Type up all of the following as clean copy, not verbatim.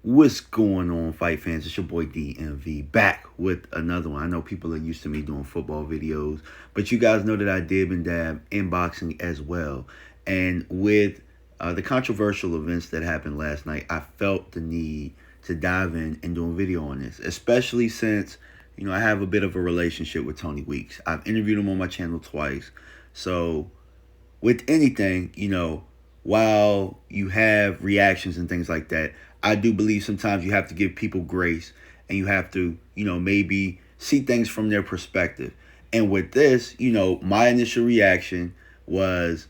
What's going on, fight fans? It's your boy DMV back with another one. I know people are used to me doing football videos, but you guys know that I dib and dab in boxing as well. And with the controversial events that happened last night, I felt the need to dive in and do a video on this, especially since, I have a bit of a relationship with Tony Weeks. I've interviewed him on my channel twice. So with anything, while you have reactions and things like that, I do believe sometimes you have to give people grace and you have to, maybe see things from their perspective. And with this, my initial reaction was,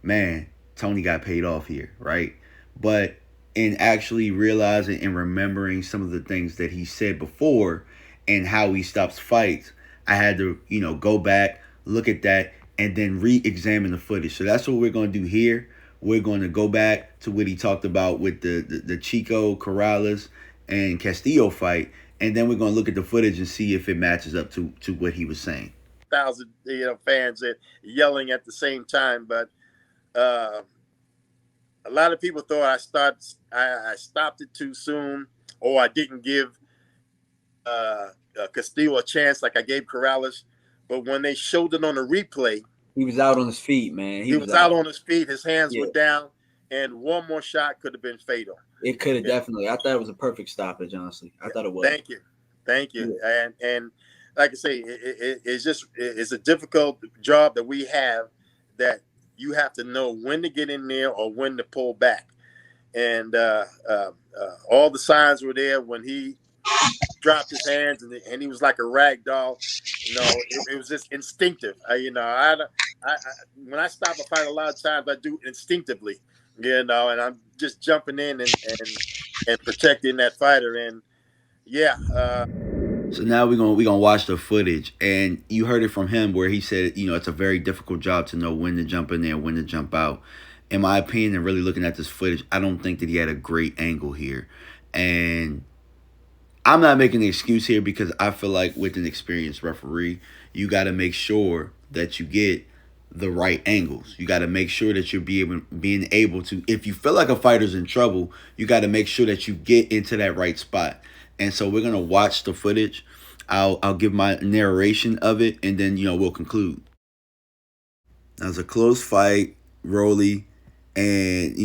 man, Tony got paid off here, right? But in actually realizing and remembering some of the things that he said before and how he stops fights, I had to, go back, look at that, and then re-examine the footage. So that's what we're going to do here. We're going to go back to what he talked about with the Chico Corrales and Castillo fight, and then we're going to look at the footage and see if it matches up to what he was saying. Thousand fans that yelling at the same time, but a lot of people thought I stopped it too soon, or I didn't give Castillo a chance like I gave Corrales. But when they showed it on the replay, he was out on his feet, man. He was out on his feet. His hands were down, and one more shot could have been fatal. It could have definitely. I thought it was a perfect stoppage, honestly. I thought it was. Thank you. Yeah. And like I say, it's a difficult job that we have, that you have to know when to get in there or when to pull back. And all the signs were there when he dropped his hands and he was like a rag doll. It was just instinctive. When I stop a fight, a lot of times I do instinctively, and I'm just jumping in and protecting that fighter. And so now we're gonna watch the footage, and you heard it from him where he said, it's a very difficult job to know when to jump in there, when to jump out. In my opinion, and really looking at this footage, I don't think that he had a great angle here. And I'm not making an excuse here, because I feel like with an experienced referee, you got to make sure that you get the right angles. You got to make sure that you're being able to, if you feel like a fighter's in trouble, you got to make sure that you get into that right spot. And so we're going to watch the footage. I'll give my narration of it, and then, we'll conclude. That was a close fight, Rolly. And,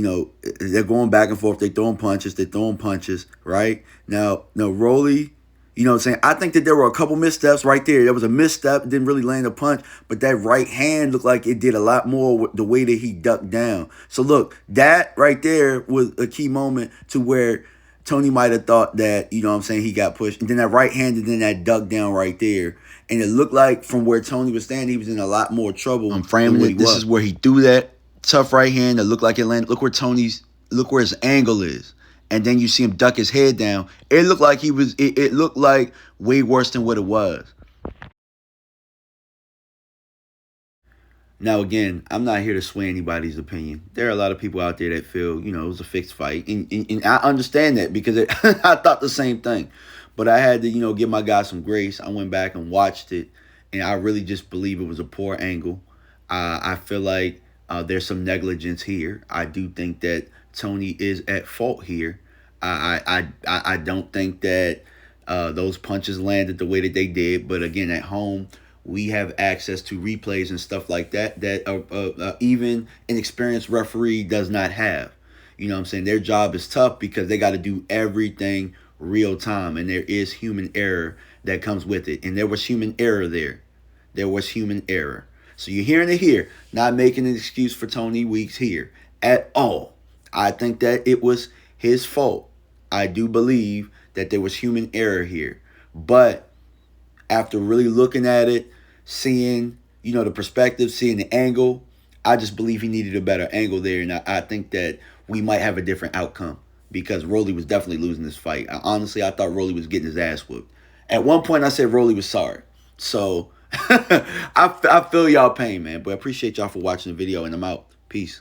they're going back and forth. They're throwing punches, right? Now, Rolly, I think that there were a couple missteps right there. There was a misstep, didn't really land a punch, but that right hand looked like it did a lot more with the way that he ducked down. So, look, that right there was a key moment to where Tony might have thought that, he got pushed. And then that right hand and then that duck down right there. And it looked like from where Tony was standing, he was in a lot more trouble. I'm framing it. This is where he threw that tough right hand that looked like it landed. Look where his angle is. And then you see him duck his head down. It looked like it looked like way worse than what it was. Now, again, I'm not here to sway anybody's opinion. There are a lot of people out there that feel, it was a fixed fight. And I understand that, because I thought the same thing. But I had to, give my guy some grace. I went back and watched it, and I really just believe it was a poor angle. I feel like there's some negligence here. I do think that Tony is at fault here. I don't think that those punches landed the way that they did. But again, at home, we have access to replays and stuff like that even an experienced referee does not have. Their job is tough because they got to do everything real time, and there is human error that comes with it. And there was human error there. There was human error. So you're hearing it here, not making an excuse for Tony Weeks here at all. I think that it was his fault. I do believe that there was human error here. But after really looking at it, seeing, the perspective, seeing the angle, I just believe he needed a better angle there. And I think that we might have a different outcome, because Rolly was definitely losing this fight. Honestly, I thought Rolly was getting his ass whooped. At one point, I said Rolly was sorry. So I feel y'all pain, man. But I appreciate y'all for watching the video, and I'm out. Peace.